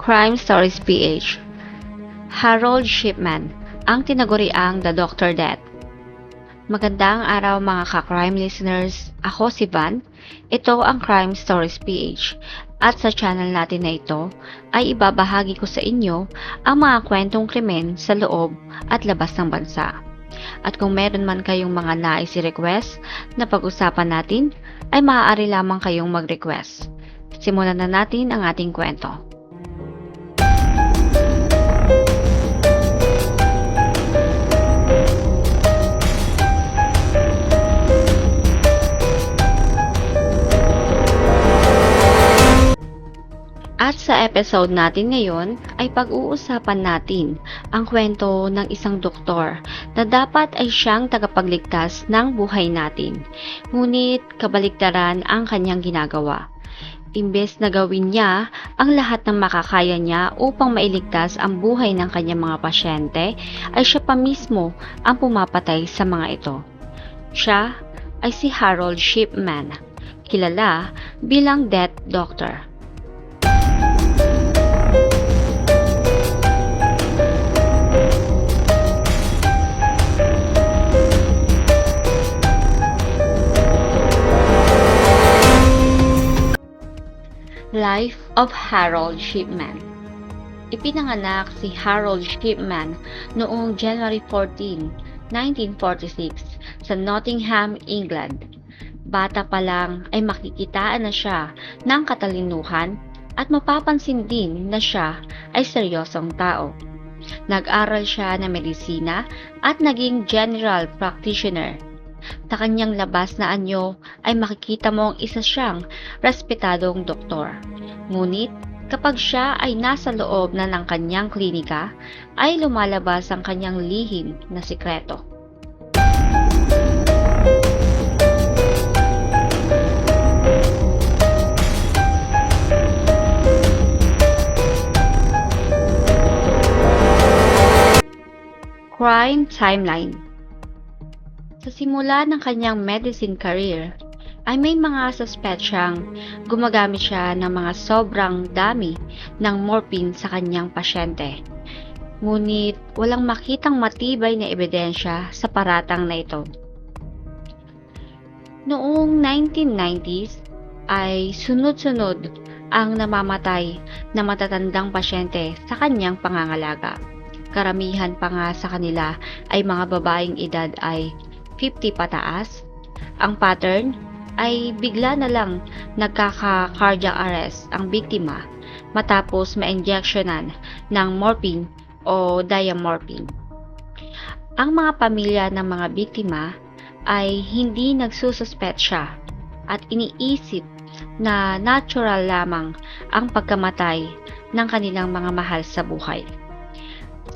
Crime Stories PH. Harold Shipman, ang tinaguriang The Dr. Death. Magandang araw mga ka-crime listeners. Ako si Van. Ito ang Crime Stories PH. At sa channel natin na ito ay ibabahagi ko sa inyo ang mga kwentong krimen sa loob at labas ng bansa. At kung meron man kayong mga nais i-request na pag-usapan natin, ay maaari lamang kayong mag-request. Simulan na natin ang ating kwento. At sa episode natin ngayon ay pag-uusapan natin ang kwento ng isang doktor na dapat ay siyang tagapagligtas ng buhay natin. Ngunit kabaligtaran ang kanyang ginagawa. Imbes na gawin niya ang lahat ng makakaya niya upang mailigtas ang buhay ng kanyang mga pasyente, ay siya pa mismo ang pumapatay sa mga ito. Siya ay si Harold Shipman, kilala bilang Death Doctor. Life of Harold Shipman. Ipinanganak si Harold Shipman noong January 14, 1946 sa Nottingham, England. Bata pa lang ay makikitaan na siya ng katalinuhan at mapapansin din na siya ay seryosong tao. Nag-aral siya ng medisina at naging general practitioner. Sa kanyang labas na anyo ay makikita mong isa siyang respetadong doktor. Ngunit kapag siya ay nasa loob na ng kanyang klinika, ay lumalabas ang kanyang lihim na sikreto. Crime Timeline. Sa simula ng kanyang medicine career, ay may mga suspetsyang gumagamit siya ng mga sobrang dami ng morphine sa kanyang pasyente. Ngunit walang makitang matibay na ebidensya sa paratang na ito. Noong 1990s ay sunod-sunod ang namamatay na matatandang pasyente sa kanyang pangangalaga. Karamihan pa nga sa kanila ay mga babaeng edad ay 50 pataas. Ang pattern ay bigla na lang nagkaka-cardiac arrest ang biktima matapos ma-injectionan ng morphine o diamorphine. Ang mga pamilya ng mga biktima ay hindi nagsususpetsya at iniisip na natural lamang ang pagkamatay ng kanilang mga mahal sa buhay.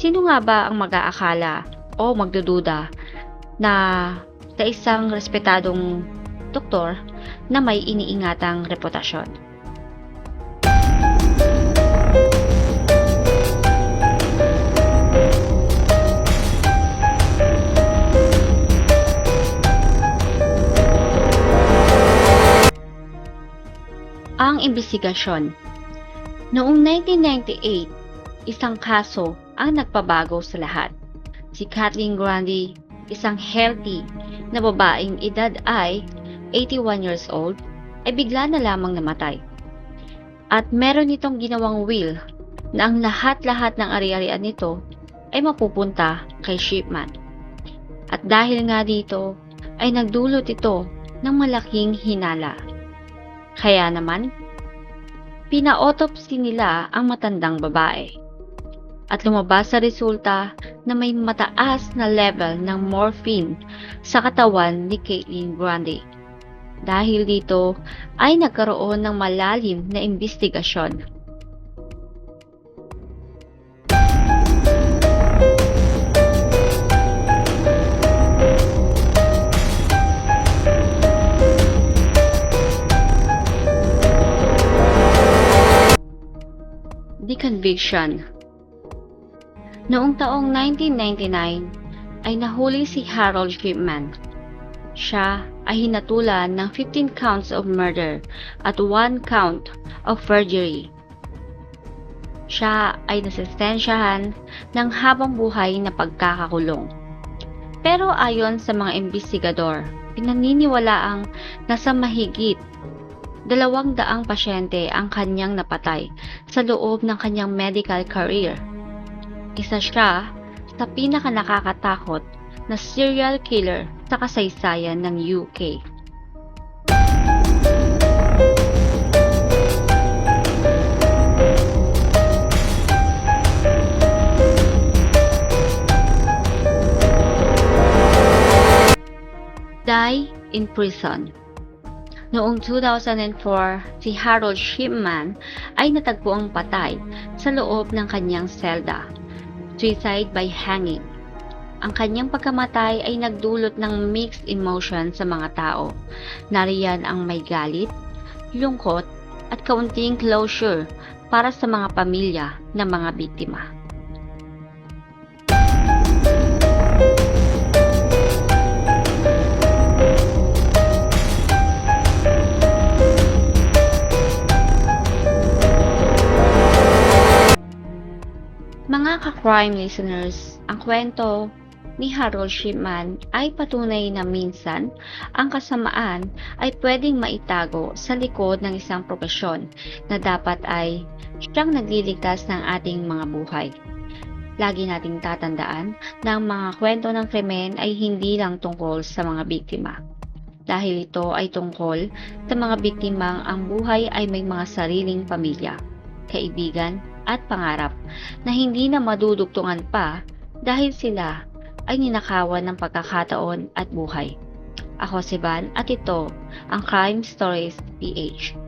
Sino nga ba ang mag-aakala o magdududa na sa isang respetadong doktor na may iniingatang reputasyon? Ang imbestigasyon. Noong 1998, isang kaso ang nagpabago sa lahat. Si Kathleen Grundy, isang healthy na babaeng edad ay 81 years old, ay bigla na lamang namatay. At meron itong ginawang will na ang lahat-lahat ng ari-arian nito ay mapupunta kay Shipman. At dahil nga dito ay nagdulot ito ng malaking hinala. Kaya naman, pina-autopsy nila ang matandang babae. At lumabas sa resulta na may mataas na level ng morphine sa katawan ni Kathleen Grundy. Dahil dito ay nagkaroon ng malalim na imbestigasyon. The conviction. Noong taong 1999 ay nahuli si Harold Shipman. Siya ay hinatulan ng 15 counts of murder at 1 count of forgery. Siya ay nasistensyahan ng habang buhay na pagkakakulong. Pero ayon sa mga investigador, pinaniniwalaang nasa mahigit 200 pasyente ang kanyang napatay sa loob ng kanyang medical career. Isa siya sa pinakanakakatakot na serial killer sa kasaysayan ng UK. Die in prison. Noong 2004, si Harold Shipman ay natagpuang patay sa loob ng kanyang selda. Suicide by hanging. Ang kanyang pagkamatay ay nagdulot ng mixed emotion sa mga tao. Nariyan ang may galit, lungkot, at kaunting closure para sa mga pamilya ng mga biktima. Mga ka-crime listeners, ang kwento ni Harold Shipman ay patunay na minsan ang kasamaan ay pwedeng maitago sa likod ng isang propesyon na dapat ay siyang nagliligtas ng ating mga buhay. Lagi nating tatandaan na ang mga kwento ng krimen ay hindi lang tungkol sa mga biktima. Dahil ito ay tungkol sa mga biktimang ang buhay ay may mga sariling pamilya, kaibigan, at pangarap na hindi na madudugtungan pa dahil sila ay ninakawan ng pagkakataon at buhay. Ako si Van at ito ang Crime Stories PH.